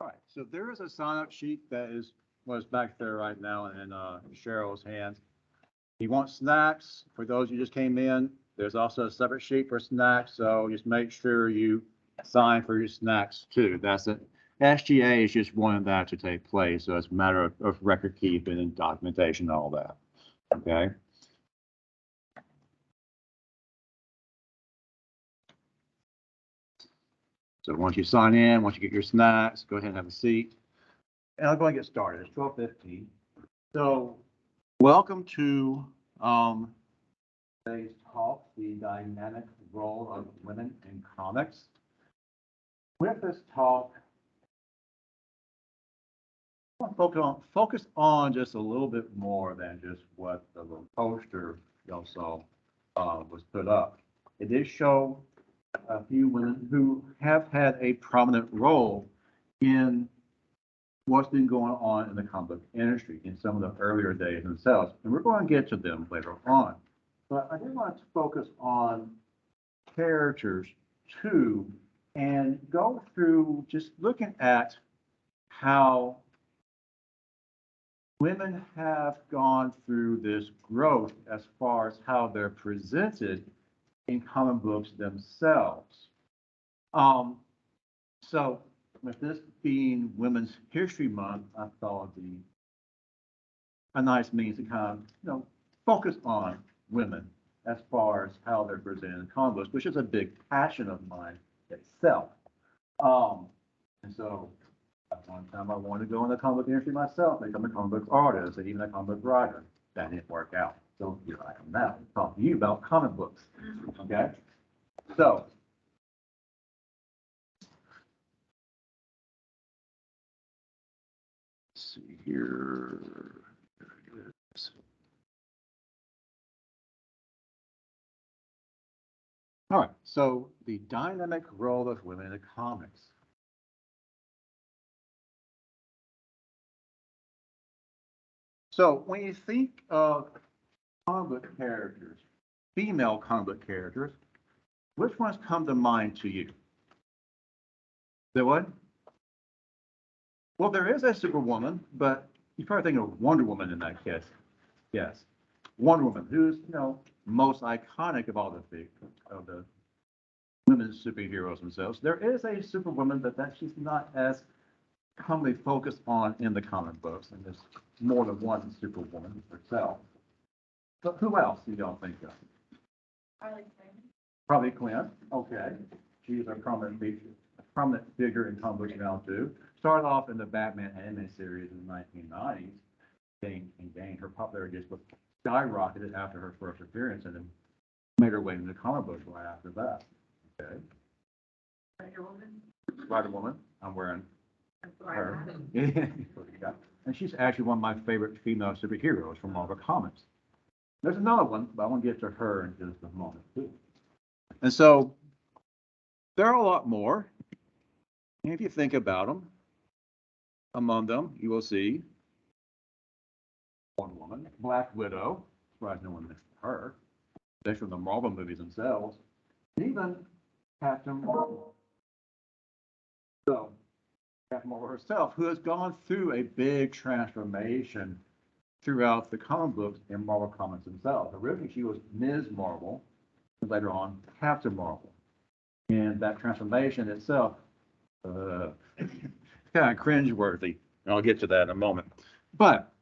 All right, so there is a sign-up sheet that was back there right now in Cheryl's hands. You want snacks, for those who just came in, there's also a separate sheet for snacks, so just make sure you sign for your snacks too. That's it. SGA is just wanting that to take place, so it's a matter of record keeping and documentation and all that. Okay? So once you sign in, once you get your snacks, go ahead and have a seat. And I'll go and get started. It's 12:15. So welcome to today's talk, the dynamic role of women in comics. With this talk, I want to focus on just a little bit more than just what the little poster y'all saw was put up. It did show a few women who have had a prominent role in what's been going on in the comic book industry in some of the earlier days themselves. And we're going to get to them later on. But I did want to focus on characters too and go through just looking at how women have gone through this growth as far as how they're presented in comic books themselves. So with this being Women's History Month, I thought it'd be a nice means to kind of, focus on women as far as how they're presented in comic books, which is a big passion of mine itself. And so at one time I wanted to go in the comic book industry myself, become a comic book artist and even a comic book writer. That didn't work out. So here I am now, talking to you about comic books. Okay? So let's see here. There it is. All right, so the dynamic role of women in comics. So when you think of comic book characters, female comic book characters, which ones come to mind to you? There what? Well, there is a Superwoman, but you probably think of Wonder Woman in that case. Yes, Wonder Woman, who's most iconic of all the women's superheroes themselves. There is a Superwoman, but that she's not as commonly focused on in the comic books, and there's more than one Superwoman herself. But who else do y'all think of? Harley Quinn. Probably Quinn. Okay, she's a prominent figure in comic books now too. Started off in the Batman anime series in the 1990s, and gained her popularity just skyrocketed after her first appearance, and then made her way into the comic books right after that. Okay. Wonder Woman. Spider Woman. I'm wearing That's her. right. And she's actually one of my favorite female superheroes from Marvel Comics. There's another one, but I want to get to her in just a moment too. And so there are a lot more. And if you think about them, among them, you will see Wonder Woman, Black Widow, surprised no one mentioned her, especially from the Marvel movies themselves, and even Captain Marvel. So Captain Marvel herself, who has gone through a big transformation throughout the comic books and Marvel Comics themselves. Originally, she was Ms. Marvel, and later on, Captain Marvel. And that transformation itself, kind of cringeworthy. And I'll get to that in a moment. But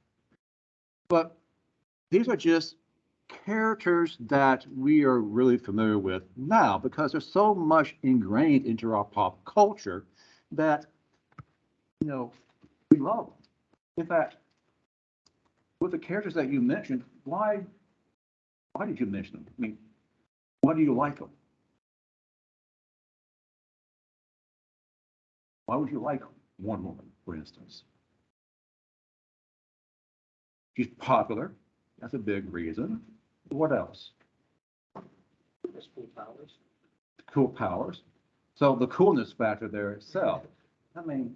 these are just characters that we are really familiar with now because they're so much ingrained into our pop culture that, we love them. In fact, with the characters that you mentioned, why did you mention them? I mean, why do you like them? Why would you like Wonder Woman, for instance? She's popular. That's a big reason. What else? Cool powers. Cool powers. So the coolness factor there itself. I mean,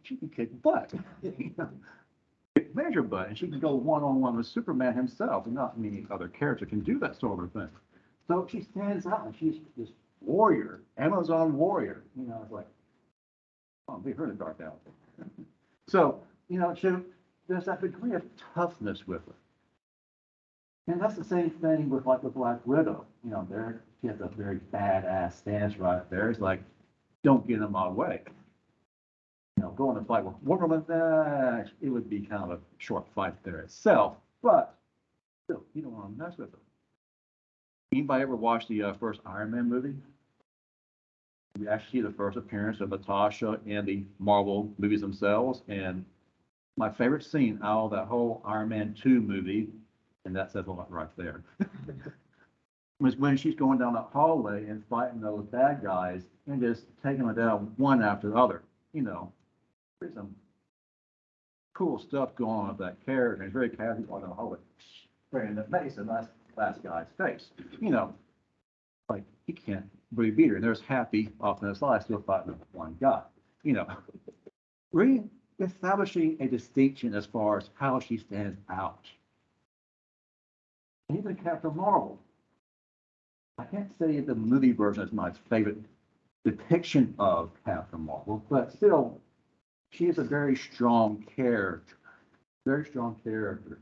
she can kick butt. Kick major butt, and she can go one-on-one with Superman himself, and not many other characters can do that sort of thing. So she stands out, and she's this warrior, Amazon warrior. It's like, Oh, we heard it dark out. So, there's that degree of toughness with her. And that's the same thing with like the Black Widow. There, she has a very badass stance right there. It's like, don't get in my way. Going to fight with Wonder Woman, it would be kind of a short fight there itself, but still, you don't want to mess with her. Anybody ever watch the first Iron Man movie? We actually see the first appearance of Natasha in the Marvel movies themselves, and my favorite scene out of that whole Iron Man 2 movie, and that says a lot right there, was when she's going down that hallway and fighting those bad guys and just taking them down one after the other. There's some cool stuff going on with that character. It's very casual on the hallway, right in the face of that last guy's face. Like he can't really beat her. And there's Happy off in the side still fighting with one guy. Really establishing a distinction as far as how she stands out. And even Captain Marvel. I can't say the movie version is my favorite depiction of Captain Marvel, but still, she is a very strong character. Very strong character.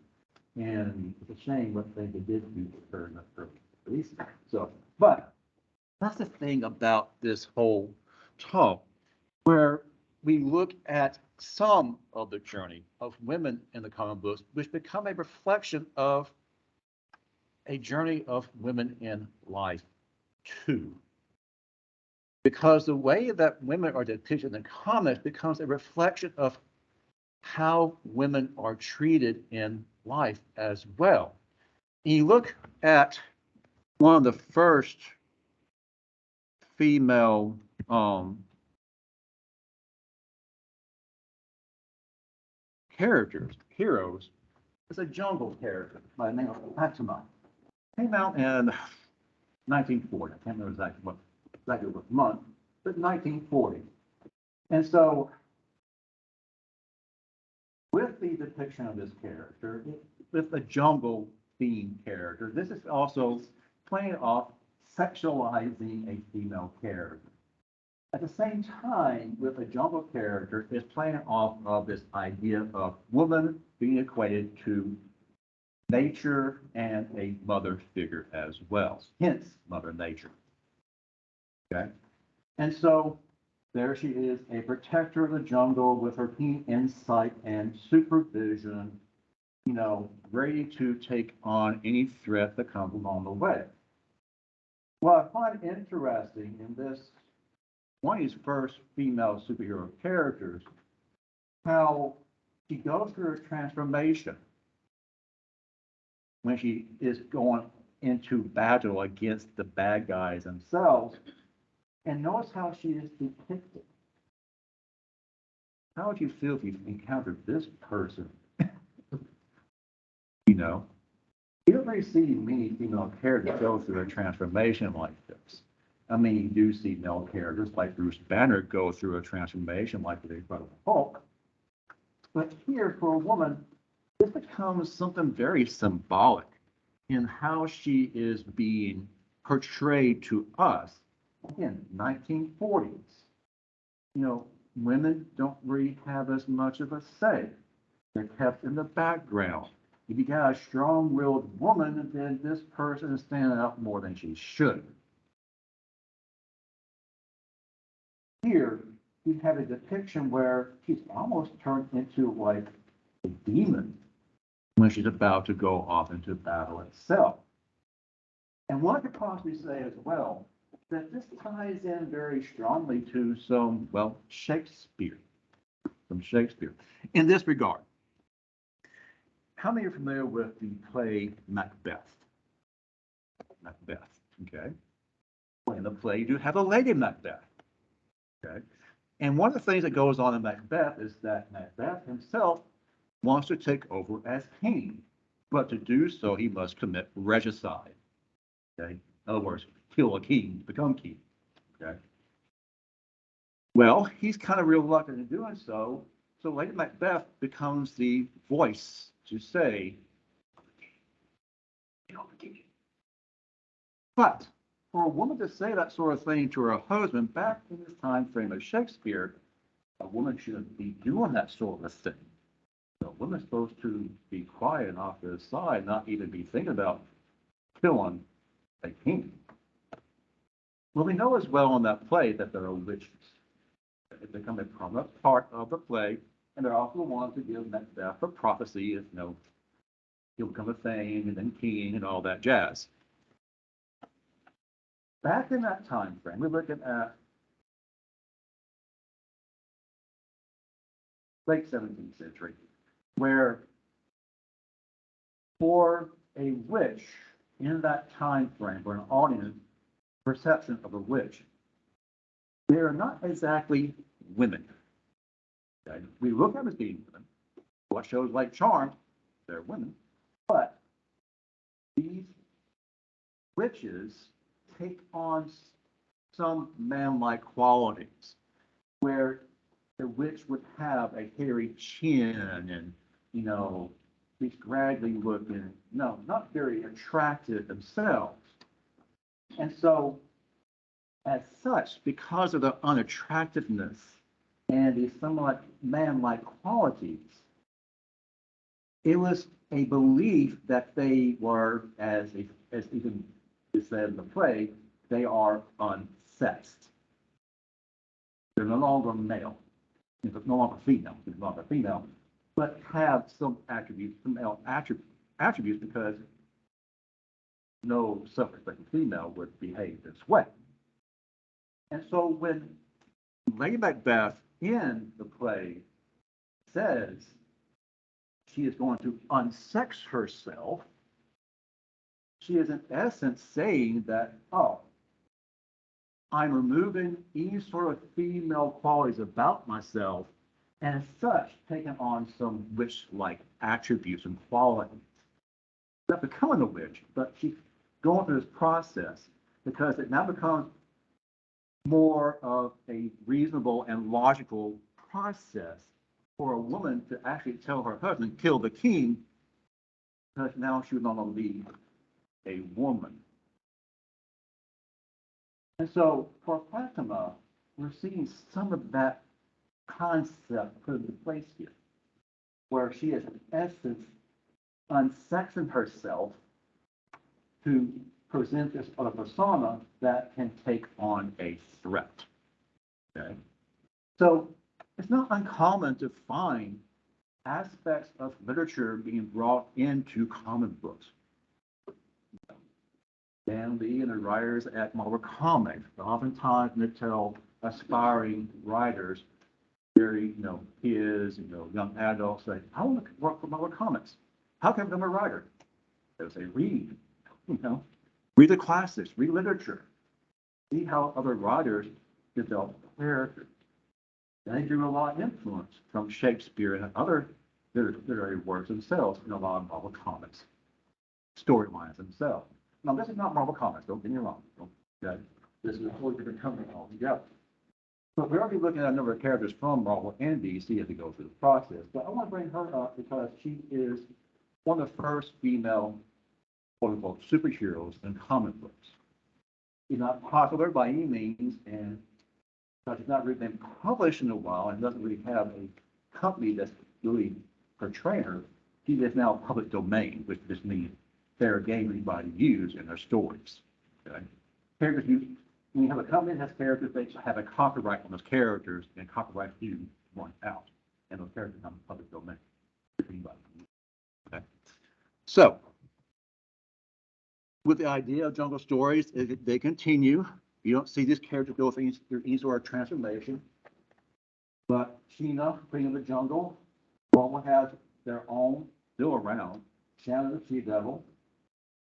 And it's a shame what they did to her in the early release. So, but that's the thing about this whole talk, where we look at some of the journey of women in the comic books, which become a reflection of a journey of women in life too. Because the way that women are depicted in the comics becomes a reflection of how women are treated in life as well. And you look at one of the first female heroes, is a jungle character by the name of Fatima. Came out in 1940. I can't remember exactly what month, but 1940. And so, with the depiction of this character, with a jungle themed character, this is also playing off sexualizing a female character. At the same time, with a jungle character, it's playing off of this idea of woman being equated to nature and a mother figure as well, hence Mother Nature. Okay? And so there she is, a protector of the jungle with her keen insight and supervision, ready to take on any threat that comes along the way. What I find interesting in this, one of these first female superhero characters, how she goes through a transformation when she is going into battle against the bad guys themselves. And notice how she is depicted. How would you feel if you encountered this person? You don't really see many female characters go through a transformation like this. I mean, you do see male characters like Bruce Banner go through a transformation like the Incredible Hulk. But here, for a woman, this becomes something very symbolic in how she is being portrayed to us. Again, 1940s. Women don't really have as much of a say. They're kept in the background. If you got a strong-willed woman, then this person is standing out more than she should. Here, you have a depiction where she's almost turned into like a demon when she's about to go off into battle itself. And one could possibly say as well that this ties in very strongly to some, Shakespeare. From Shakespeare. In this regard, how many are familiar with the play Macbeth? Macbeth, okay? Well, in the play, you do have a Lady Macbeth, okay? And one of the things that goes on in Macbeth is that Macbeth himself wants to take over as king, but to do so, he must commit regicide, okay? In other words, kill a king to become king, okay? Well, he's kind of reluctant in doing so, so Lady Macbeth becomes the voice to say, but for a woman to say that sort of thing to her husband back in this time frame of Shakespeare, a woman shouldn't be doing that sort of thing. A woman's supposed to be quiet and off to the side, not even be thinking about killing a king. Well, we know as well in that play that there are witches. They become a prominent part of the play, and they're also the ones who give Macbeth a prophecy, he'll become a thing and then king and all that jazz. Back in that time frame, we're looking at late 17th century, where for a witch in that time frame, for an audience perception of a witch, they are not exactly women. Okay? We look at them as being women. What shows like Charmed, they're women. But these witches take on some man-like qualities, where the witch would have a hairy chin and, be scraggly looking, no, not very attractive themselves. And so, as such, because of the unattractiveness and the somewhat man-like qualities, it was a belief that they were, as even is said in the play, they are unsexed. They're no longer male, no longer female, but have some attributes, some male attributes, because no self-respecting female would behave this way. And so when Lady Macbeth in the play says she is going to unsex herself, she is in essence saying that, oh, I'm removing any sort of female qualities about myself, and as such, taking on some witch-like attributes and qualities. Not becoming a witch, but she's going through this process because it now becomes more of a reasonable and logical process for a woman to actually tell her husband, kill the king, because now she would no longer be a woman. And so for Fatima, we're seeing some of that concept put into place here, where she is in essence unsexing herself to present this other persona that can take on a threat. Okay? So it's not uncommon to find aspects of literature being brought into comic books. Dan Lee and the writers at Marvel Comics, oftentimes they tell aspiring writers, very, kids, young adults, say, I want to work for Marvel Comics. How can I become a writer? They'll say, read, read the classics, read literature, see how other writers develop characters. They drew a lot of influence from Shakespeare and other literary works themselves in a lot of Marvel Comics, storylines themselves. Now, this is not Marvel Comics, don't get me wrong. Okay? This is a wholly different company altogether. But we're already looking at a number of characters from Marvel and DC as we go through the process. But I want to bring her up because she is one of the first female, quote-unquote, superheroes in comic books. She's not popular by any means, and because she's not really been published in a while and doesn't really have a company that's really portraying her, she is now public domain, which just means fair game for anybody to use in their stories. Okay? Characters when you have a company that has characters, they have a copyright on those characters, and copyright you one out, and those characters become public domain. Okay. So, with the idea of Jungle Stories, they continue. You don't see this character go through any sort of transformation. But Sheena, Queen of the Jungle, all have their own, still around. Shannon the She-Devil.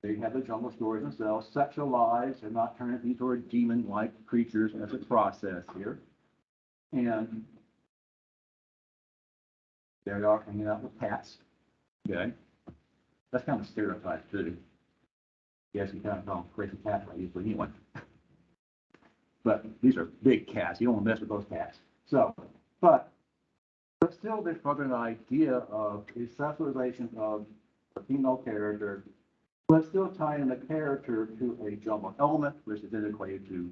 They have the Jungle Stories themselves, sexualized and not turned into these sort of demon-like creatures as a process here. And there they are hanging out with cats. Okay. That's kind of a stereotype too. Yes, you kind of call them crazy cats right usually anyway. But these are big cats. You don't want to mess with those cats. So, but still there's probably an idea of a sexualization of a female character, but still tying the character to a jungle element, which is then equated to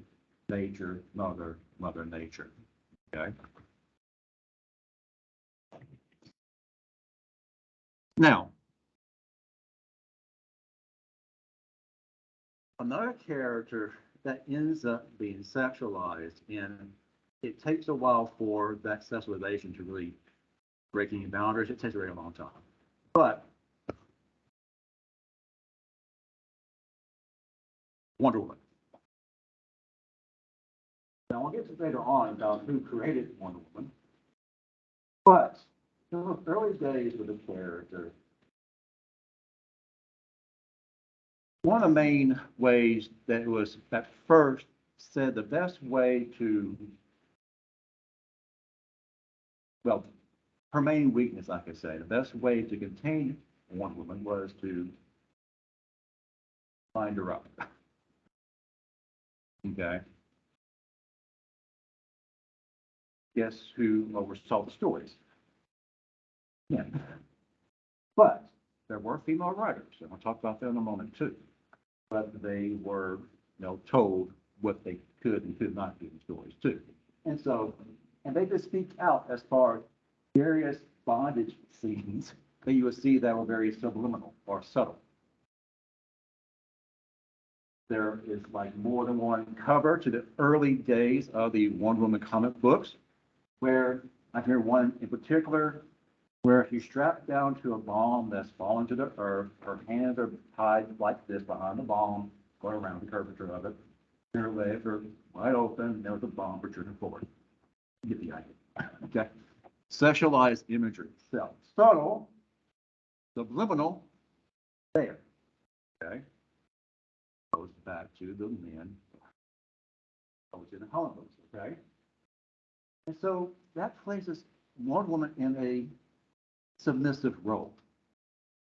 nature, mother nature. Okay. Now, another character that ends up being sexualized, and it takes a while for that sexualization to really break any boundaries. It takes a very long time. But Wonder Woman. Now, we'll get to later on about who created Wonder Woman. But in the early days of the character, one of the main ways that it was at first said the best way to, well, her main weakness, like I say, the best way to contain Wonder Woman was to bind her up. Okay. Guess who oversaw the stories? Yeah. But there were female writers, and we'll talk about that in a moment too. But they were, told what they could and could not do in stories too. And so, and they just speak out as far as various bondage scenes that you would see that were very subliminal or subtle. There is like more than one cover to the early days of the Wonder Woman comic books, where I hear one in particular where she's strapped down to a bomb that's fallen to the earth. Her hands are tied like this behind the bomb, going around the curvature of it. Her legs are wide open, and there's a bomb protruding forward. You get the idea. Okay. Sexualized imagery. So subtle, subliminal, there. Okay. Goes back to the men. Goes in the Hollywood. Okay. And so that places Wonder Woman in a submissive role,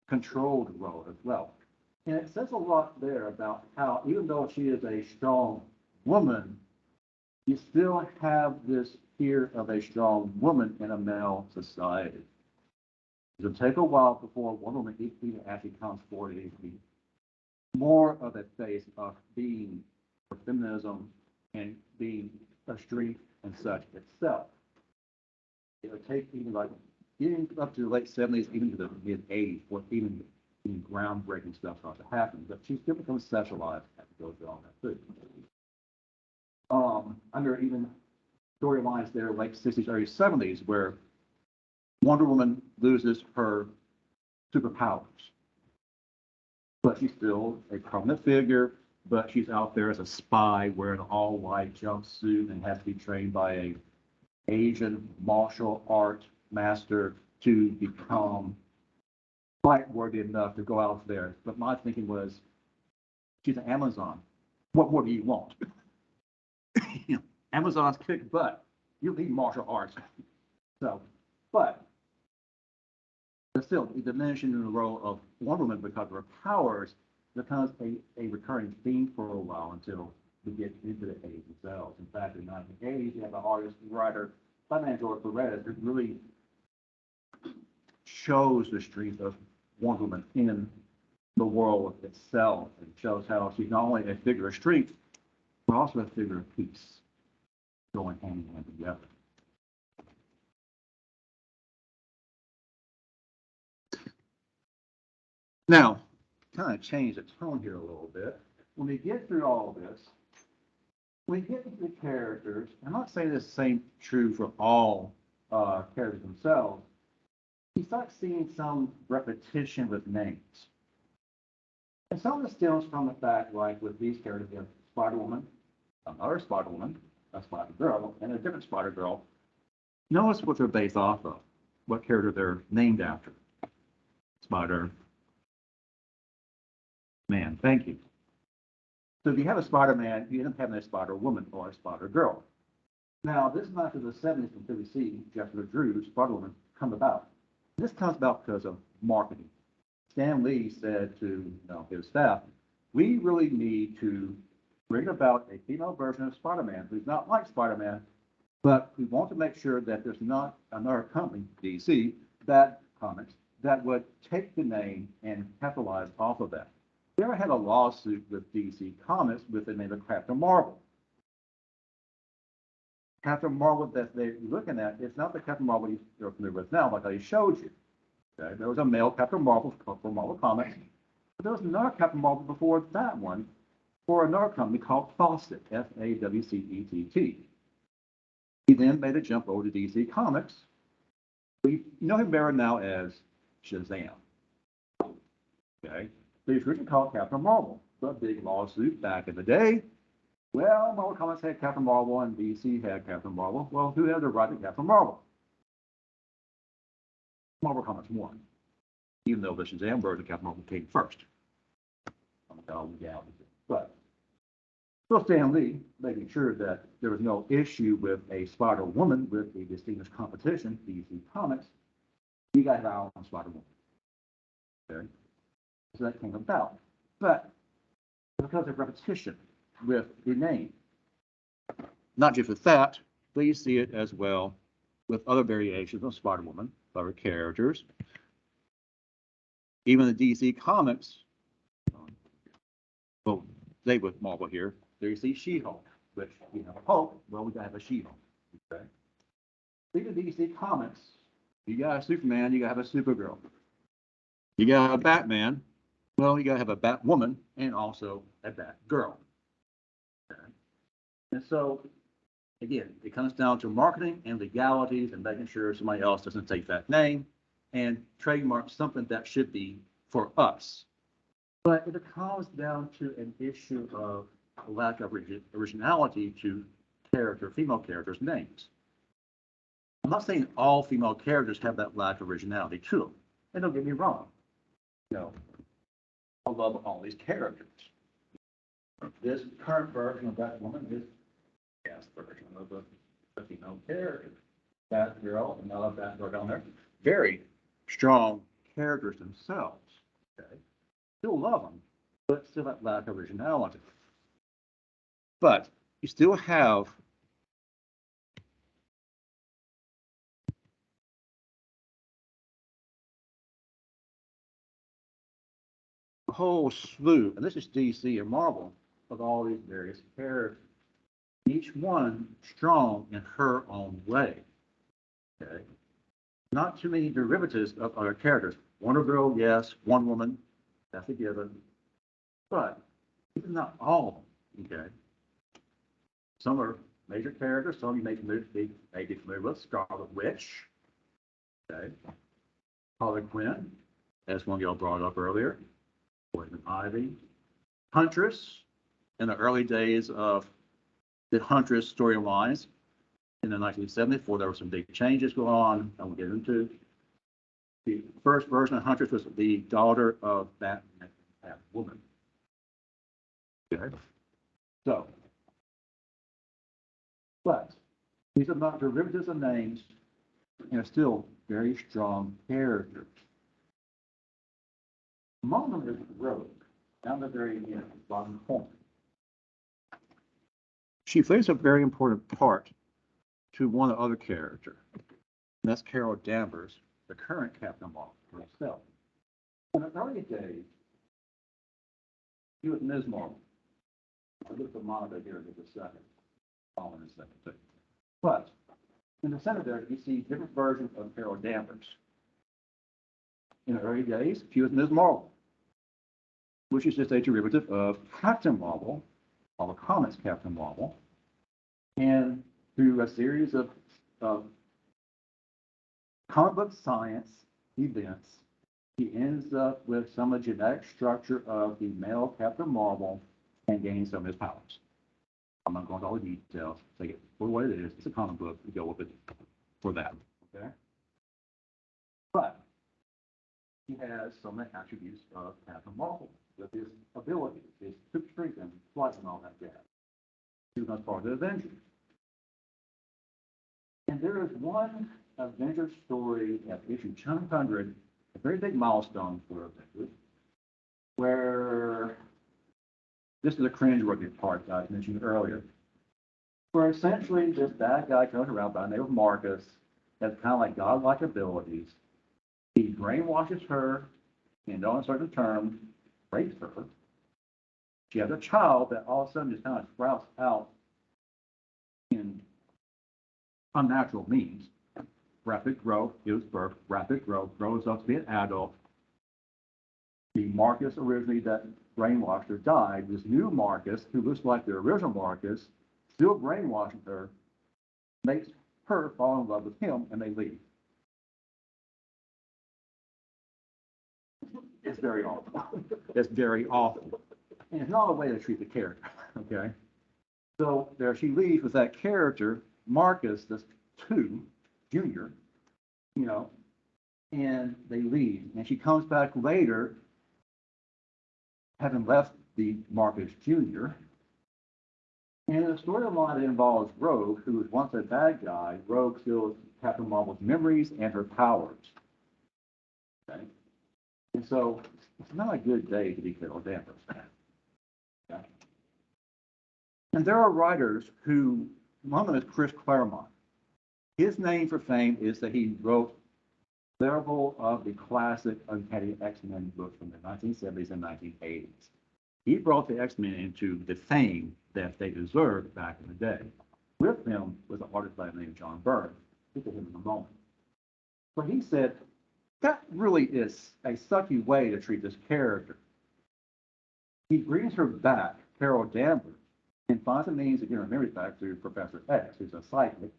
controlled role as well. And it says a lot there about how, even though she is a strong woman, you still have this fear of a strong woman in a male society. It'll take a while before Wonder Woman even actually comes forward and be more of a face of being for feminism and being a strength and such itself. It'll take even like getting up to the late 70s, even to the mid 80s, for even groundbreaking stuff starts to happen. But she still becomes sexualized as it goes on that too. Under even storylines there, late 60s, early 70s, where Wonder Woman loses her superpowers. But she's still a prominent figure, but she's out there as a spy wearing an all-white jumpsuit and has to be trained by a Asian martial art master to become fight worthy enough to go out there. But my thinking was, she's an Amazon. What more do you want? Amazons kick butt. You need martial arts. So, but still, the diminishing the role of Wonder Woman because of her powers becomes a recurring theme for a while until we get into the 80s themselves. In fact, in the 1980s, you have an artist and writer by man George Perez that really shows the strength of Wonder Woman in the world itself and shows how she's not only a figure of strength, but also a figure of peace, going hand in hand together. Now, kind of change the tone here a little bit. When we get through all of this, we get into the characters. I'm not saying this same true for all characters themselves. You start seeing some repetition with names. And some of this stems from the fact, like with these characters, you have Spider-Woman, another Spider-Woman, a Spider-Girl, and a different Spider-Girl. Notice what they're based off of, what character they're named after. Spider-Man, thank you. So if you have a Spider-Man, you end up having a Spider-Woman or a Spider-Girl. Now, this is not to the 70s until we see Jessica Drew's Spider-Woman come about. This comes about because of marketing. Stan Lee said to his staff, we really need to bring about a female version of Spider-Man who's not like Spider-Man, but we want to make sure that there's not another company, DC, that comics, that would take the name and capitalize off of that. They ever had a lawsuit with DC Comics with the name of Captain Marvel. Captain Marvel that they're looking at is not the Captain Marvel you're familiar with now, like I showed you. Okay, there was a male Captain Marvel for Marvel Comics. But there was another Captain Marvel before that one for another company called Fawcett, Fawcett. He then made a jump over to DC Comics. We know him better now as Shazam. Okay, but he's originally called Captain Marvel. The big lawsuit back in the day. Well, Marvel Comics had Captain Marvel and DC had Captain Marvel. Well, who had the right to Captain Marvel? Marvel Comics won, even though the Shazam version of Captain Marvel came first. But so Stan Lee, making sure that there was no issue with a Spider-Woman with the distinguished competition, DC Comics, he got our own Spider-Woman. Okay, so that came about. But because of repetition with the name, not just with that, but you see it as well with other variations of Spider-Woman, other characters. Even the DC Comics, well, they with Marvel here, there you see She-Hulk, which, you know, Hulk, well, we gotta have a She-Hulk, okay? Even DC Comics, you got a Superman, you gotta have a Supergirl. You got a Batman, well, you gotta have a Batwoman and also a Batgirl. Okay? And so, again, it comes down to marketing and legalities and making sure somebody else doesn't take that name and trademark something that should be for us. But it comes down to an issue of lack of originality to female characters' names. I'm not saying all female characters have that lack of originality to them. And don't get me wrong. You know, I love all these characters. This current version of that woman is gas version of a female character. That girl, another that girl down there, very strong characters themselves. Okay, still love them, but still that lack of originality. But you still have a whole slew, and this is DC and Marvel, of all these various characters. Each one strong in her own way. Okay. Not too many derivatives of other characters. Wonder Girl, yes. Wonder Woman, that's a given. But even not all of them. Okay. Some are major characters. Some you may be familiar with. Scarlet Witch. Okay. Harley Quinn, as one y'all brought up earlier. Poison Ivy. Huntress, in the early days of the Huntress storylines in the 1970s, before there were some big changes going on. I won't get into. The first version of Huntress was the daughter of Batman, Batwoman. Okay. So, but these are not derivatives of names, and are still very strong characters. Among them is Rogue, down the very end, bottom corner. She plays a very important part to one other character, and that's Carol Danvers, the current Captain Marvel herself. In the early days, she was Ms. Marvel. I'll look at the monitor here in just a second. Following a second thing. But in the center there, you see different versions of Carol Danvers. In the early days, she was Ms. Marvel, which is just a derivative of Captain Marvel, Marvel Comics Captain Marvel, and through a series of comic book science events, he ends up with some of the genetic structure of the male Captain Marvel and gains some of his powers. I'm not going into all the details. Take it for what it is. It's a comic book. We go with it for that. Okay. But he has some of the attributes of Captain Marvel with his abilities, his super strength and flight and all that jazz. He was not part of the Avengers. And there is one Avengers story at issue 200, a very big milestone for Avengers, where this is a cringe-worthy part that I mentioned earlier, where essentially this bad guy comes around by the name of Marcus, has kind of like godlike abilities. He brainwashes her, and on certain terms, rapes her. She has a child that all of a sudden just kind of sprouts out in unnatural means. rapid growth, gives birth, rapid growth, grows up to be an adult. The Marcus originally that brainwashed her died. This new Marcus, who looks like the original Marcus, still brainwashing her, makes her fall in love with him, and they leave. It's very awful. It's very awful. And it's not a way to treat the character, okay? So there she leaves with that character, Marcus, this two, Junior, you know, and they leave. And she comes back later, having left the Marcus Junior. And the storyline that involves Rogue, who was once a bad guy. Rogue steals Captain Marvel's memories and her powers. Okay? And so it's not a good day to be Carol Danvers. Okay? And there are writers who, one of them is Chris Claremont. His name for fame is that he wrote several of the classic Uncanny X-Men books from the 1970s and 1980s. He brought the X-Men into the fame that they deserved back in the day. With him was an artist by the name of John Byrne. Look at him in a moment. But he said, that really is a sucky way to treat this character. He brings her back, Carol Danvers, and finds a means to get her memories back through Professor X, who's a psychic.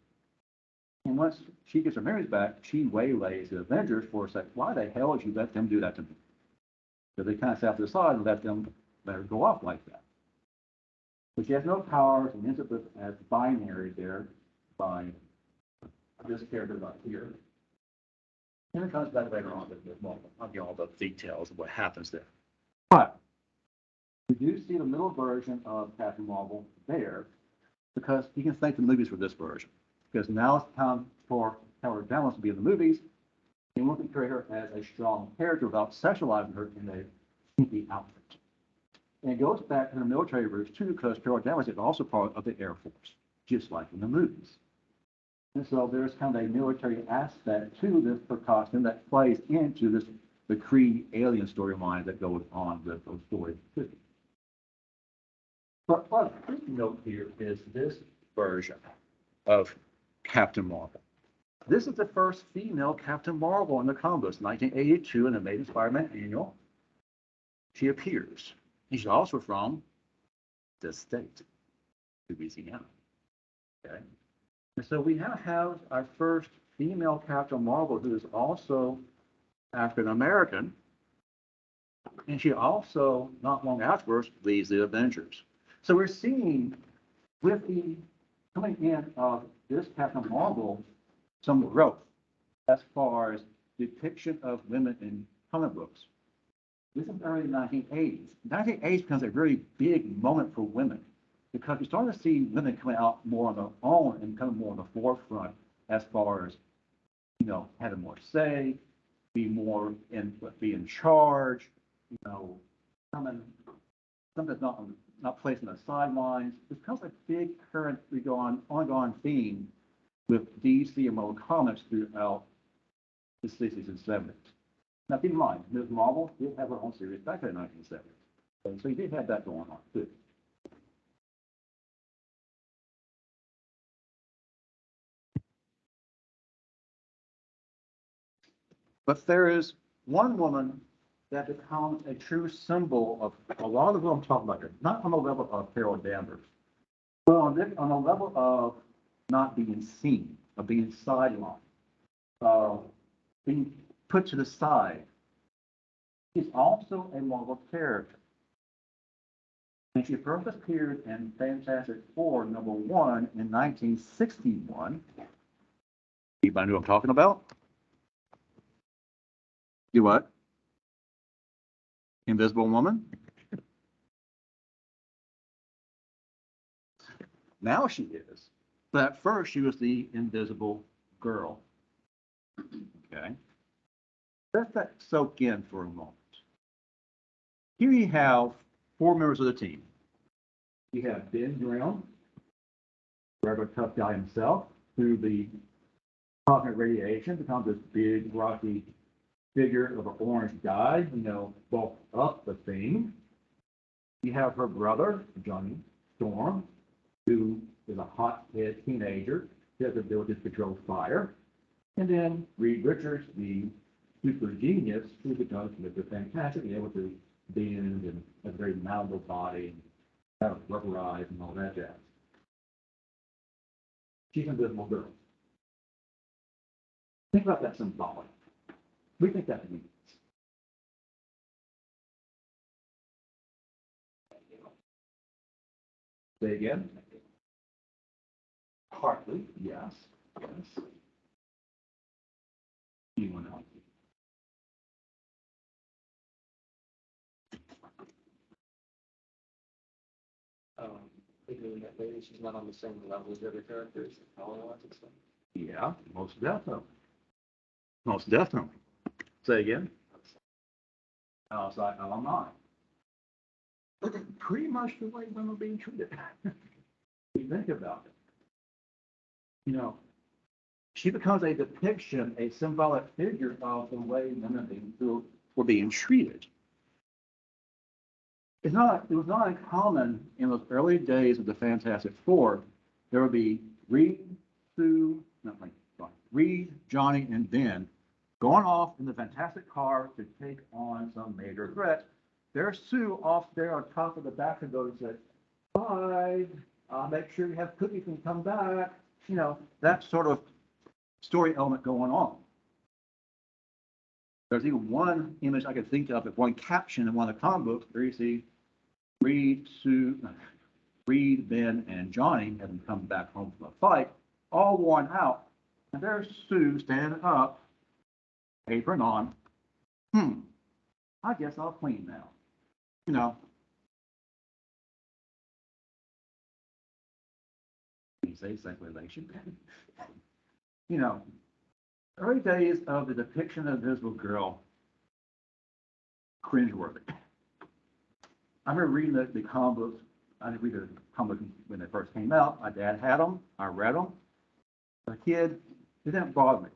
And once she gets her memories back, she waylays the Avengers for a sec. Why the hell did you let them do that to me? So they kind of sat to the side and let her go off like that. But she has no powers and ends up as binary there by this character right here. And it comes back later on, but I'll give all the details of what happens there. But we do see the middle version of Captain Marvel there, because you can thank the movies for this version. Because now it's time for Carol Danvers to be in the movies, and we can portray her as a strong character without sexualizing her in a kinky outfit. And it goes back to her military roots too, because Carol Danvers is also part of the Air Force, just like in the movies. And so there's kind of a military aspect to this per costume that plays into the Kree alien storyline that goes on with those stories too. But what a quick note here is this version of Captain Marvel. This is the first female Captain Marvel in the comics, 1982 in the Amazing Spider-Man annual. She appears. And she's also from the state, Louisiana. Okay. And so we now have our first female Captain Marvel, who is also African American. And she also, not long afterwards, leads the Avengers. So we're seeing with the coming in of this Captain Marvel some growth as far as depiction of women in comic books. This is the early 1980s. 1980s becomes a very big moment for women because you're starting to see women coming out more on their own and coming more on the forefront as far as, you know, having more say, be in charge, you know, something that's not placed on the sidelines. It becomes a big current ongoing theme with DC and Marvel Comics throughout the 60s and 70s. Now, keep in mind, Ms. Marvel did have her own series back in the 1970s. And so you did have that going on, too. But there is one woman that becomes a true symbol of a lot of what I'm talking about here. Not on the level of Carol Danvers, but on the level of not being seen, of being sidelined, being put to the side. She's also a Marvel character. And she first appeared in Fantastic Four #1 in 1961. Anybody know what I'm talking about? You what? Invisible Woman? Now she is. But at first she was the Invisible Girl. Okay. Let that soak in for a moment. Here you have 4 members of the team. You have Ben Grimm, rather tough guy himself, through the cosmic radiation becomes this big rocky figure of an orange guy, you know, bulked up the thing. You have her brother, Johnny Storm, who is a hot-head teenager. He has the ability to control fire. And then Reed Richards, the super genius, who becomes Mr. Fantastic, able to bend and have a very malleable body, and have rubberized and all that jazz. She's Invisible Girl. Think about that symbolic. We think that means. Say again? Partly, yes, yes. Anyone else? Figuring that maybe she's not on the same level as the other characters, power-wise and stuff. Yeah, most definitely. Most definitely. Say again? Outside alumni. Look at pretty much the way women are being treated. You think about it. You know, she becomes a depiction, a symbolic figure of the way women were being treated. It was not uncommon in those early days of the Fantastic Four. There would be Reed, Johnny, and Ben going off in the Fantastic car to take on some major threat. There's Sue off there on top of the back of those and said, bye, make sure you have cookies and come back. You know, that sort of story element going on. There's even one image I could think of, one caption in one of the comic books where you see Reed, Ben, and Johnny having come back home from a fight, all worn out. And there's Sue standing up, apron on. I guess I'll clean now. You know. You say speculation. You know, early days of the depiction of the Invisible Girl, cringeworthy. I remember reading the comic books. I didn't read the comic books when they first came out. My dad had them. I read them. As a kid, it didn't bother me.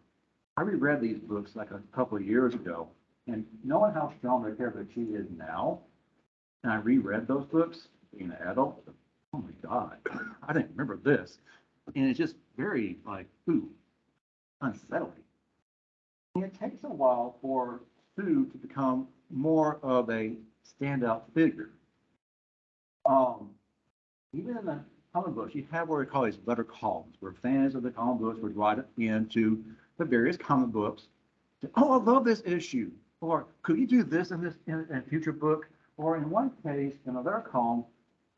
I reread these books like a couple of years ago, and knowing how strong the character she is now, and I reread those books, being an adult, oh my God, I didn't remember this. And it's just very, like, unsettling. And it takes a while for Sue to become more of a standout figure. Even in the comic books, you have what we call these letter columns, where fans of the comic books would write into the various comic books. Oh, I love this issue. Or could you do this in a future book? Or in one case, in another column,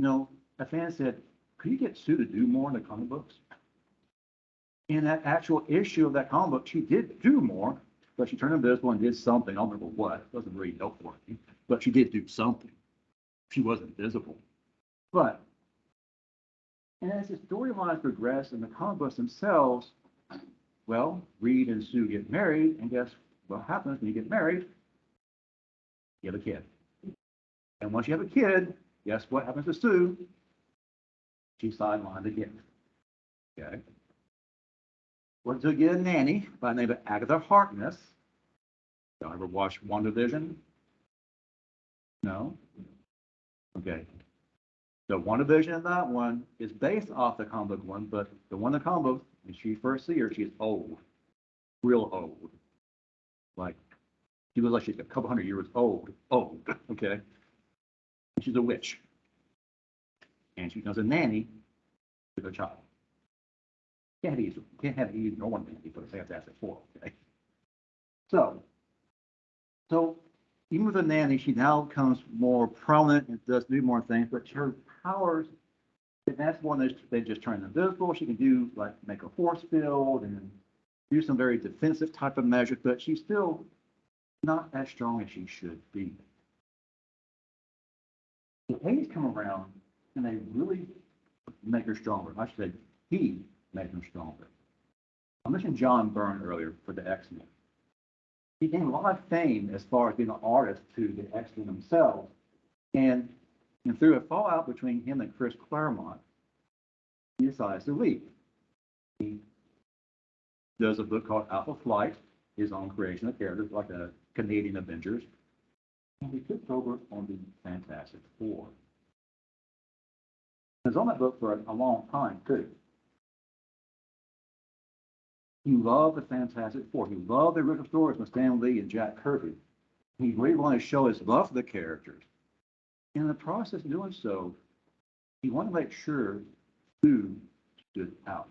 a fan said, could you get Sue to do more in the comic books? In that actual issue of that comic book, she did do more, but she turned invisible and did something. I don't remember what. It wasn't really noteworthy, but she did do something. She wasn't visible. But, and as the storylines progress and the comic books themselves, well, Reed and Sue get married, and guess what happens when you get married? You have a kid. And once you have a kid, guess what happens to Sue? She's sidelined again. Okay. Went to get a nanny by the name of Agatha Harkness. Y'all ever watch WandaVision? No? Okay. The WandaVision in that one is based off the comic book one, but the one in the comic book, when she first see her, she's old. Real old. Like, she looks like she's a couple hundred years old. Old. Okay. And she's a witch. And she becomes a nanny with a child. Can't have easy no one nanny for the Fantastic Four. Okay. So even with a nanny, she now becomes more prominent and does do more things, but her powers, and that's one that they just turn invisible. She can do like make a force field and do some very defensive type of measures, but she's still not as strong as she should be. The 80s come around and they really make her stronger. I should say he made her stronger. I mentioned John Byrne earlier for the X-Men. He gained a lot of fame as far as being an artist to the X-Men themselves. And through a fallout between him and Chris Claremont, he decides to leave. He does a book called Alpha Flight, his own creation of characters, like a Canadian Avengers. And he took over on the Fantastic Four. He was on that book for a long time, too. He loved the Fantastic Four. He loved the original stories with Stan Lee and Jack Kirby. He really wanted to show his love for the characters. In the process of doing so, he wanted to make sure Sue stood out.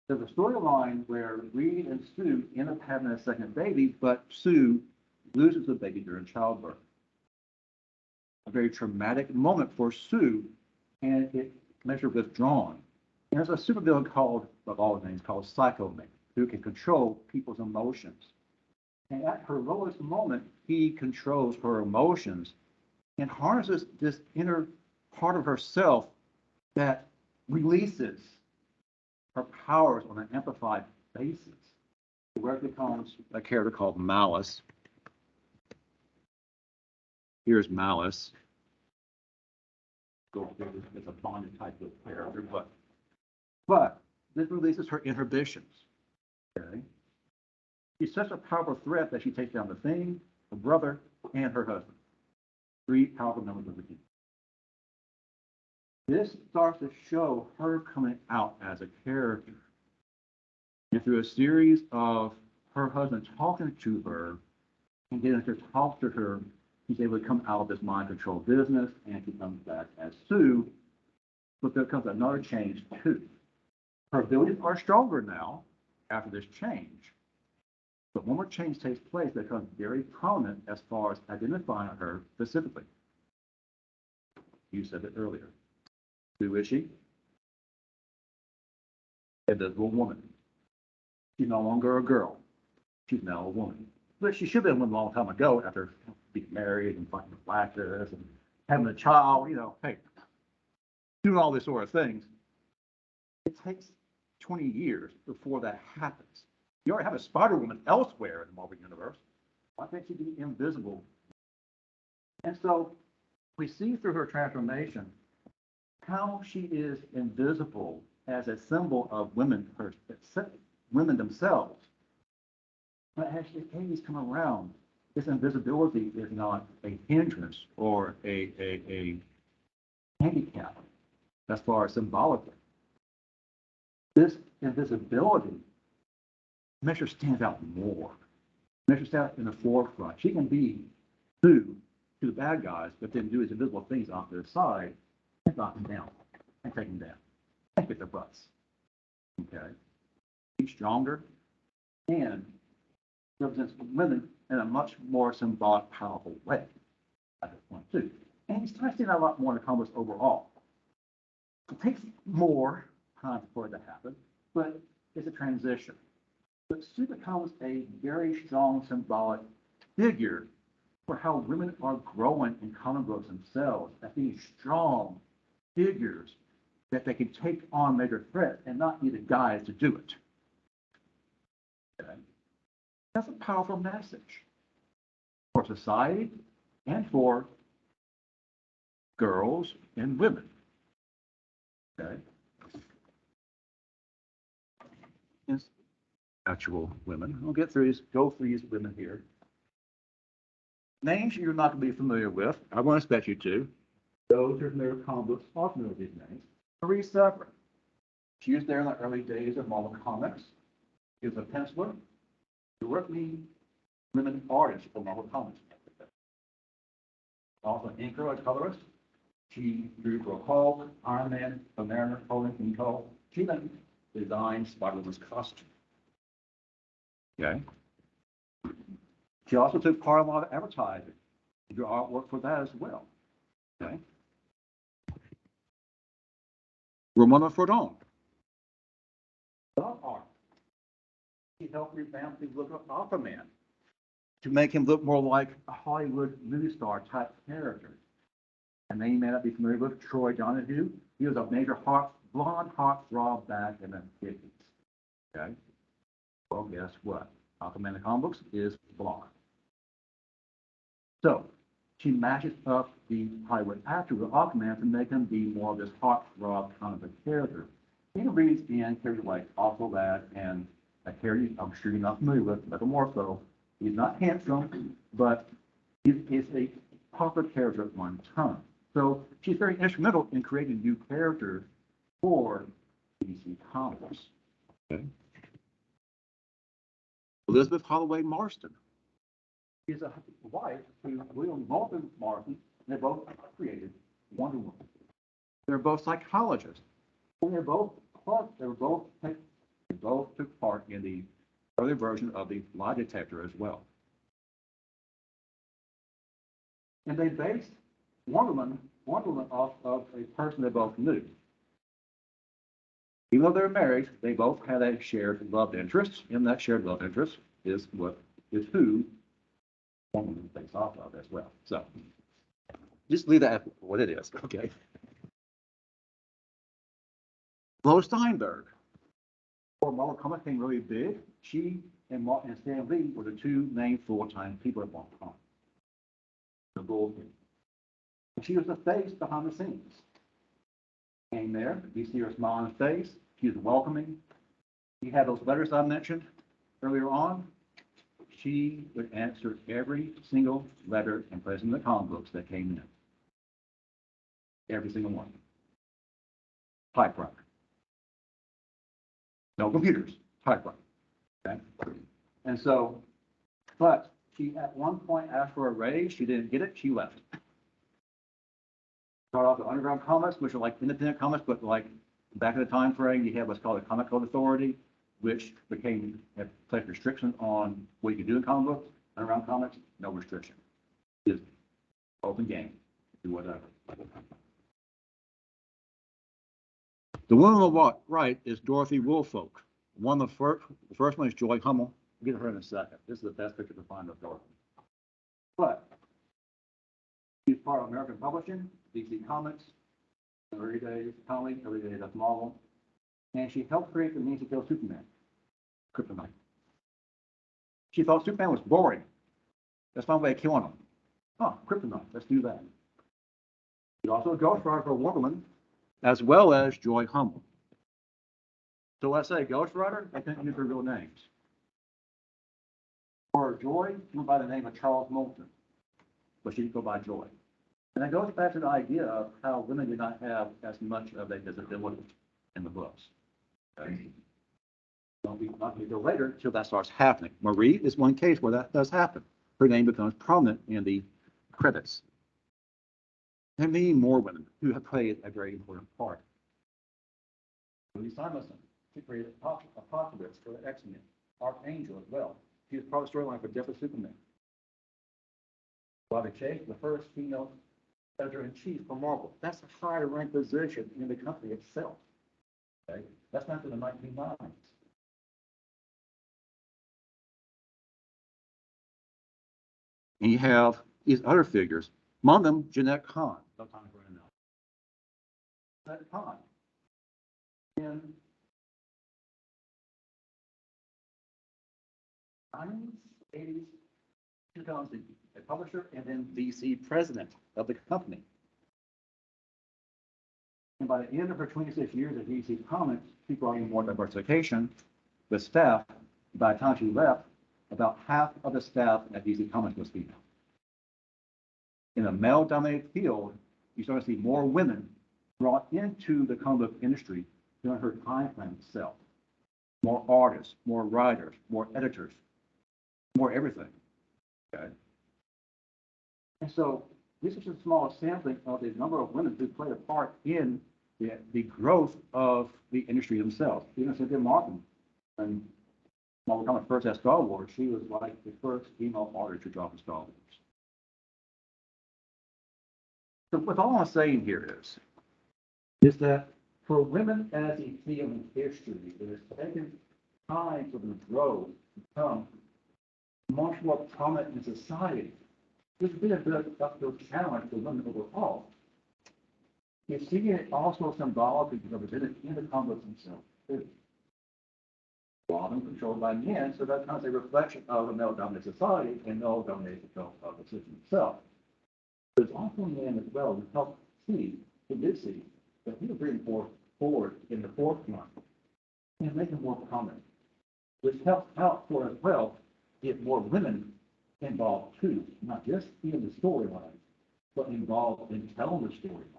There's a storyline where Reed and Sue end up having a second baby, but Sue loses the baby during childbirth. A very traumatic moment for Sue, and it makes her withdrawn. And there's a supervillain called, of all names, called Psycho Man, who can control people's emotions. And at her lowest moment, he controls her emotions and harnesses this inner part of herself that releases her powers on an amplified basis, where it becomes a character called Malice. Here's Malice. It's a bonded type of character, but this releases her inhibitions. Okay. She's such a powerful threat that she takes down the Thing, her brother, and her husband. 3 powerful members of the team. This starts to show her coming out as a character. And through a series of her husband talking to her and getting her to talk to her, she's able to come out of this mind control business, and she comes back as Sue. But there comes another change too. Her abilities are stronger now after this change. But one more change takes place that becomes very prominent as far as identifying her specifically. You said it earlier. Who is she? A visible woman. She's no longer a girl. She's now a woman. But she should have been one a long time ago after being married and fighting with blackness and having a child, hey, doing all these sort of things. It takes 20 years before that happens. You already have a Spider-Woman elsewhere in the Marvel Universe. Why can't she be invisible? And so we see through her transformation how she is invisible as a symbol of women themselves. But as the 80s come around, this invisibility is not a hindrance or a handicap as far as symbolically. This invisibility makes her stand out more, makes her stand out in the forefront. She can be Sue to the bad guys, but then do his invisible things off to the side and knock them down and take them down and kick their butts. Okay? He's stronger and represents women in a much more symbolic, powerful way at this point, too. And he's trying to stand out a lot more in the comics overall. It takes more time for it to happen, but it's a transition. But Sue becomes a very strong symbolic figure for how women are growing in comic books themselves as being strong figures that they can take on major threats and not need a guy to do it. Okay? That's a powerful message for society and for girls and women. Okay? Yes. Actual women. We'll go through these women here. Names you're not going to be familiar with. I won't expect you to. Those who are familiar with comic books are familiar with these names. Marie Severin. She was there in the early days of Marvel Comics. She was a penciler, directly women artist for Marvel Comics. Also an inker, a colorist. She drew for Hulk, Iron Man, the Mariner, Colin and Cole. She even designed Spider-Woman's costume. Okay. She also took part in a lot of advertising. She drew artwork for that as well. Okay. Ramona Frodon. Dog art. He helped revamp the look of Aquaman to make him look more like a Hollywood movie star type character. And then you may not be familiar with Troy Donahue. He was a major blonde heartthrob back in the 50s. Okay. Well, guess what? Aquaman in the comic books is blonde. So she matches up the Hollywood actor with Aquaman to make him be more of this heartthrob kind of a character. He reads in characters like Aqualad and a character I'm sure you're not familiar with, Metamorpho. He's not handsome, but he's a popular character at one time. So she's very instrumental in creating new characters for DC Comics. Okay. Elizabeth Holloway Marston. She's a wife to William Moulton Marston. They both created Wonder Woman. They're both psychologists. And they both took part in the early version of the lie detector as well. And they based Wonder Woman off of a person they both knew. Even though they're married, they both had a shared love interest, and that shared love interest is who Wonder Woman is based off of as well. So just leave that what it is, okay? Lois Steinberg. Before Marvel Comics became really big, she and Stan Lee were the two main full-time people at Marvel Comics. The Bullpen. She was the face behind the scenes. Came there, you see her smiling face. She was welcoming. She had those letters I mentioned earlier on. She would answer every single letter and place in the comic books that came in. Every single one. Typewriter. No computers, typewriter. Okay? And so, but she at one point asked for a raise. She didn't get it. She left. Start off the Underground Comics, which are like independent comics, but like back in the time frame, you had what's called a Comic Code Authority, which had placed restrictions on what you could do in comic books. Underground Comics, no restriction. Just open game, do whatever. The woman on the right is Dorothy Woolfolk. The first one is Joy Hummel. We'll get her in a second. This is the best picture to find of Dorothy. But she's part of American Publishing, DC Comics, early days, Conley, early days of Marvel, and she helped create the means to kill Superman, Kryptonite. She thought Superman was boring. That's my way of killing him. Oh, Kryptonite, let's do that. She's also a ghostwriter for Wonder Woman, As well as Joy Hummel. so let's say ghostwriter, they couldn't use their real names. For Joy, she went by the name of Charles Moulton, but she didn't go by Joy. And that goes back to the idea of how women did not have as much of a visibility in the books. Okay? Not until later until that starts happening. Marie is one case where that does happen. Her name becomes prominent in the credits. And many more women who have played a very important part. Louise Simonson, she created Apocalypse for the X-Men, Archangel as well. She was part of the storyline for Death of Superman. Bobby Chase, the first female editor-in-chief for Marvel. That's a higher ranked position in the company itself. Okay? That's not in the 1990s. And you have these other figures, among them Jeanette Kahn. No time for it now. Jeanette Kahn. In 90s, 80s, she becomes a publisher and then DC president of the company. And by the end of her 26 years at DC Comics, she brought in more diversification with staff. By the time she left, about half of the staff at DC Comics was female. In a male-dominated field, you start to see more women brought into the comic book industry during her time frame itself. More artists, more writers, more editors, more everything. Okay. And so this is a small sampling of the number of women who played a part in the growth of the industry themselves. Even Cynthia Martin, when Marvel Comics first had Star Wars, she was like the first female artist to draw for Star Wars. So what all I'm saying here is that for women as a field in history, it has taken time for them to grow, become much more prominent in society. This has been a bit of a challenge for women overall. You see it also symbolically represented in the comic books themselves, too. Often controlled by men, so that kind of a reflection of a male-dominated society and male-dominated of the system itself. There's also men as well who help see, who did see, that he was bringing forward in the forefront and make them more prominent, which helps out for as well get more women involved too, not just in the storyline, but involved in telling the storyline.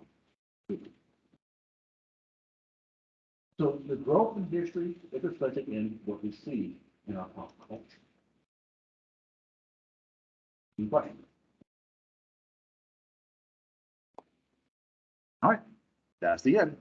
So the growth in history is reflected in what we see in our pop culture. Any questions? All right, that's the end.